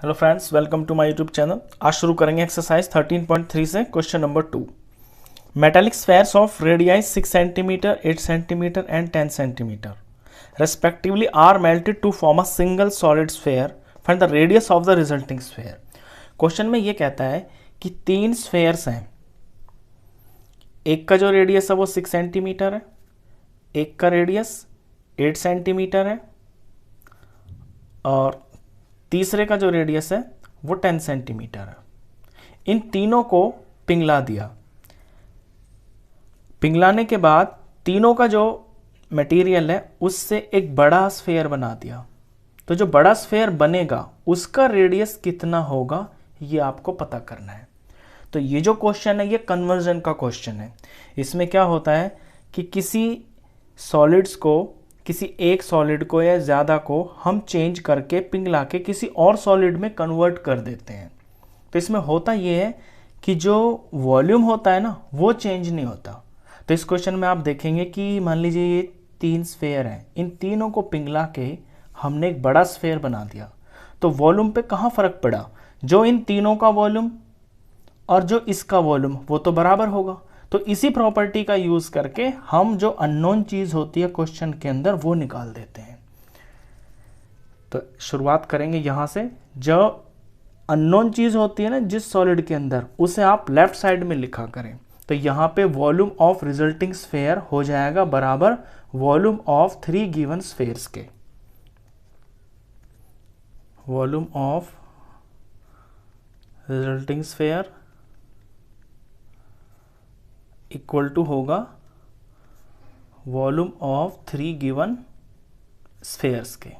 Hello friends, welcome to my YouTube channel. आज शुरू करेंगे एक्सरसाइज 13.3 से question number 2। Metallic spheres of radii 6 centimetre, 8 centimetre and 10 centimetre respectively are melted to form a single solid sphere. Find the radius of the resulting sphere. Question में ये कहता है कि 3 spheres हैं। एक का जो रेडियस है वो 6 सेंटीमीटर है, एक का रेडियस 8 सेंटीमीटर है और तीसरे का जो रेडियस है वो 10 सेंटीमीटर है। इन तीनों को पिघला दिया। पिघलाने के बाद तीनों का जो मटेरियल है उससे एक बड़ा स्फेयर बना दिया। तो जो बड़ा स्फेयर बनेगा उसका रेडियस कितना होगा ये आपको पता करना है। तो ये जो क्वेश्चन है ये कन्वर्जन का क्वेश्चन है। इसमें क्या होता है कि किसी सॉलिड्स को, किसी एक सॉलिड को या ज़्यादा को हम चेंज करके पिघला के किसी और सॉलिड में कन्वर्ट कर देते हैं। तो इसमें होता ये है कि जो वॉल्यूम होता है ना वो चेंज नहीं होता। तो इस क्वेश्चन में आप देखेंगे कि मान लीजिए ये 3 स्फेयर हैं, इन तीनों को पिघला के हमने एक बड़ा स्फेयर बना दिया। तो वॉल्यूम पे कहाँ फ़र्क पड़ा? जो इन तीनों का वॉल्यूम और जो इसका वॉल्यूम वो तो बराबर होगा। तो इसी प्रॉपर्टी का यूज करके हम जो अननोन चीज होती है क्वेश्चन के अंदर वो निकाल देते हैं। तो शुरुआत करेंगे यहां से। जो अननोन चीज होती है ना जिस सॉलिड के अंदर, उसे आप लेफ्ट साइड में लिखा करें। तो यहां पे वॉल्यूम ऑफ रिजल्टिंग स्फेयर हो जाएगा बराबर वॉल्यूम ऑफ 3 गिवन स्फेयर्स के। Volume of resulting sphere equal to होगा वॉल्यूम ऑफ 3 गिवन स्फेयर्स के।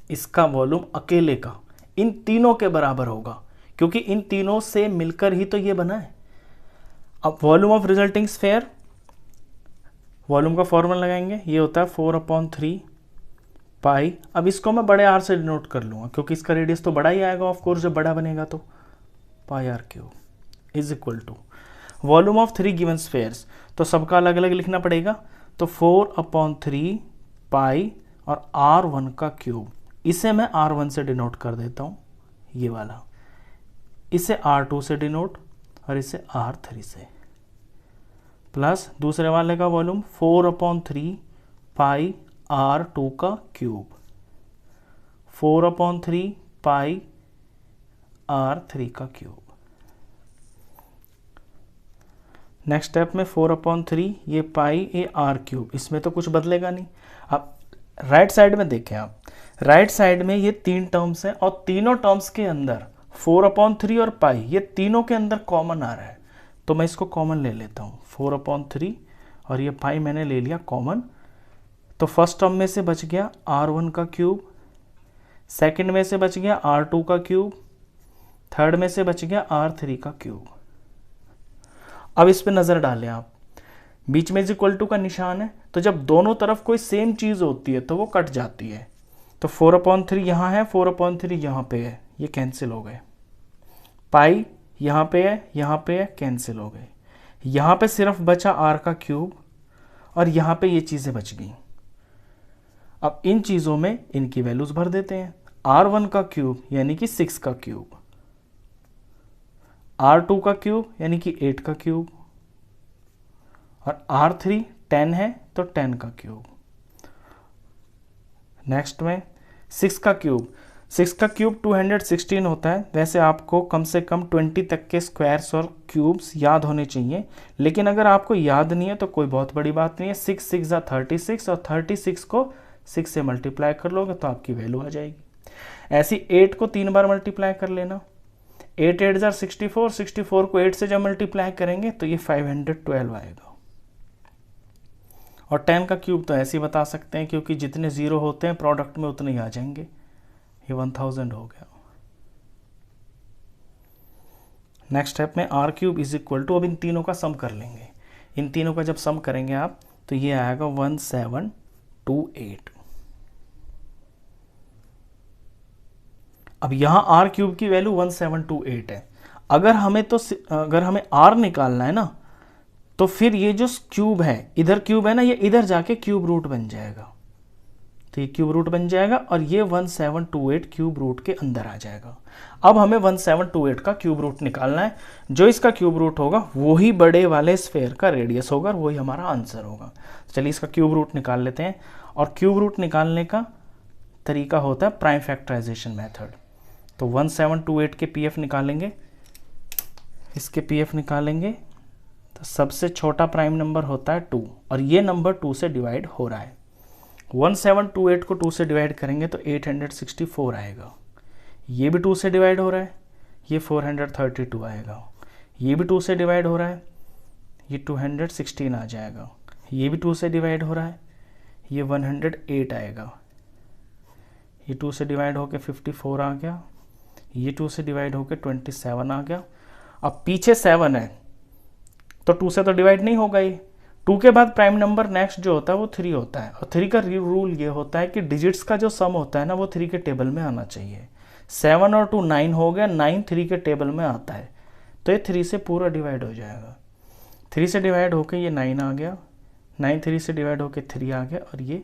इसका वॉल्यूम अकेले का इन तीनों के बराबर होगा क्योंकि इन तीनों से मिलकर ही तो ये बना है। अब volume of resulting sphere, volume का फॉर्मूला लगाएंगे, ये होता है 4/3 पाई। अब इसको मैं बड़े आर से डिनोट कर लूंगा क्योंकि इसका रेडियस तो बड़ा ही आएगा ऑफ कोर्स, जब बड़ा बनेगा तो pi r cube is equal to volume of 3 given spheres. तो सबका अलग अलग लिखना पड़ेगा। तो 4/3 पाई और R1 का क्यूब, इसे मैं R1 से डिनोट कर देता हूँ, ये वाला। इसे R2 से डिनोट और इसे R3 से, प्लस दूसरे वाले का वॉल्यूम 4/3 पाई R2 का क्यूब, 4/3 पाई R3 का क्यूब। नेक्स्ट स्टेप में 4/3 ये पाई ए आर क्यूब, इसमें तो कुछ बदलेगा नहीं। अब राइट साइड में देखें आप, राइट साइड में ये 3 टर्म्स हैं और तीनों टर्म्स के अंदर 4/3 और पाई ये तीनों के अंदर कॉमन आ रहा है। तो मैं इसको कॉमन ले लेता हूँ, 4/3 और ये पाई मैंने ले लिया कॉमन। तो फर्स्ट टर्म में से बच गया R1 का क्यूब, सेकेंड में से बच गया R2 का क्यूब, थर्ड में से बच गया R3 का क्यूब। अब इस पे नजर डालें आप, बीच में इक्वल टू का निशान है। तो जब दोनों तरफ कोई सेम चीज होती है तो वो कट जाती है। तो 4/3 यहाँ है, 4/3 यहाँ पे है, ये कैंसिल हो गए। पाई यहाँ पे है, कैंसिल हो गए। यहाँ पे सिर्फ बचा R का क्यूब और यहाँ पे ये चीजें बच गई। अब इन चीजों में इनकी वैल्यूज भर देते हैं। R1 का क्यूब यानी कि 6 का क्यूब, R2 का क्यूब यानी कि 8 का क्यूब और R3 10 है तो 10 का क्यूब। नेक्स्ट में 6 का क्यूब, 6 का क्यूब 216 होता है। वैसे आपको कम से कम 20 तक के स्क्वायर्स और क्यूब्स याद होने चाहिए, लेकिन अगर आपको याद नहीं है तो कोई बहुत बड़ी बात नहीं है। 6 6 36 और 36 को 6 से मल्टीप्लाई कर लोगे तो आपकी वैल्यू आ जाएगी। ऐसी 8 को 3 बार मल्टीप्लाई कर लेना, 8 8 64, 64 को 8 से जब मल्टीप्लाई करेंगे तो ये 512 आएगा। और 10 का क्यूब तो ऐसे ही बता सकते हैं क्योंकि जितने जीरो होते हैं प्रोडक्ट में उतने ही आ जाएंगे, ये 1000 हो गया। नेक्स्ट स्टेप में R cube is equal to, अब इन तीनों का सम कर लेंगे। इन तीनों का जब सम करेंगे आप तो ये आएगा 1728। अब यहां R क्यूब की वैल्यू 1728 है। अगर हमें R निकालना है ना तो फिर ये जो क्यूब है, इधर क्यूब है ना, ये इधर जाके क्यूब रूट बन जाएगा। तो ये क्यूब रूट बन जाएगा और ये 1728 क्यूब रूट के अंदर आ जाएगा। अब हमें 1728 का क्यूब रूट निकालना है। जो इसका क्यूब रूट होगा वही बड़े वाले स्फेयर का रेडियस होगा और वही हमारा आंसर होगा। चलिए इसका क्यूब रूट निकाल लेते हैं। और क्यूब रूट निकालने का तरीका होता है प्राइम फैक्टराइजेशन मेथड। तो 1728 के पीएफ निकालेंगे, इसके पीएफ निकालेंगे तो सबसे छोटा प्राइम नंबर होता है 2 और ये नंबर 2 से डिवाइड हो रहा है। 1728 को 2 से डिवाइड करेंगे तो 864 आएगा। ये भी 2 से डिवाइड हो रहा है, ये 432 आएगा। ये भी 2 से डिवाइड हो रहा है, ये 216 आ जाएगा। ये भी 2 से डिवाइड हो रहा है, ये 108 आएगा। ये 2 से डिवाइड होके 54 आ गया। ये 2 से डिवाइड होके 27 आ गया। अब पीछे 7 है तो 2 से तो डिवाइड नहीं होगा ये। 2 के बाद प्राइम नंबर नेक्स्ट जो होता है वो 3 होता है और 3 का रूल ये होता है कि डिजिट्स का जो सम होता है ना वो 3 के टेबल में आना चाहिए। 7 और 2 9 हो गया, 9 3 के टेबल में आता है तो ये 3 से पूरा डिवाइड हो जाएगा। 3 से डिवाइड होके ये 9 आ गया, 9 3 से डिवाइड होके 3 आ गया और ये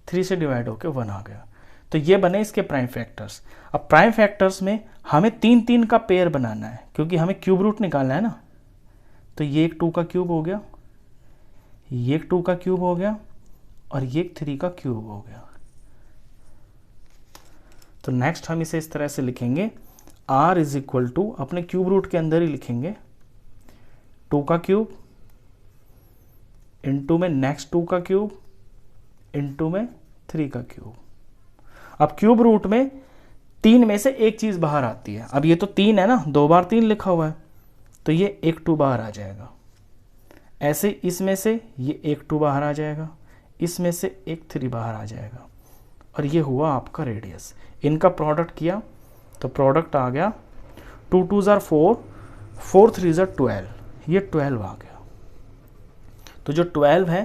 3 से डिवाइड होके 1 आ गया। तो ये बने इसके प्राइम फैक्टर्स। अब प्राइम फैक्टर्स में हमें 3 का पेयर बनाना है क्योंकि हमें क्यूब रूट निकालना है ना। तो ये एक 2 का क्यूब हो गया, ये एक 2 का क्यूब हो गया और ये एक 3 का क्यूब हो गया। तो नेक्स्ट हम इसे इस तरह से लिखेंगे, r इज इक्वल टू अपने क्यूब रूट के अंदर ही लिखेंगे 2 का क्यूब इनटू में नेक्स्ट 2 का क्यूब इनटू में 3 का क्यूब। अब क्यूब रूट में 3 में से एक चीज बाहर आती है। अब ये तो 3 है ना, 2 बार 3 लिखा हुआ है तो ये एक 2 बाहर आ जाएगा। ऐसे इसमें से ये एक 2 बाहर आ जाएगा, इसमें से एक 3 बाहर आ जाएगा और ये हुआ आपका रेडियस। इनका प्रोडक्ट किया तो प्रोडक्ट आ गया 2 2s are 4, 4 3s are 12, ये 12 आ गया। तो जो 12 है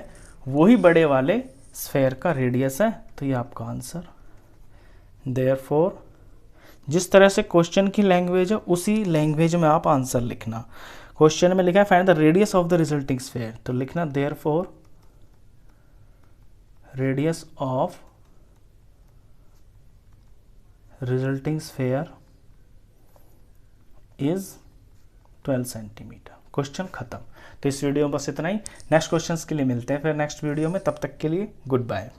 वही बड़े वाले स्फेयर का रेडियस है। तो ये आपका आंसर। देयरफॉर जिस तरह से क्वेश्चन की लैंग्वेज है उसी लैंग्वेज में आप आंसर लिखना। क्वेश्चन में लिखा है find the radius of the resulting sphere, तो लिखना therefore radius of resulting sphere is 12 centimetre. Question खत्म। तो इस वीडियो में बस इतना ही। नेक्स्ट क्वेश्चंस के लिए मिलते हैं फिर नेक्स्ट वीडियो में। तब तक के लिए गुड बाय।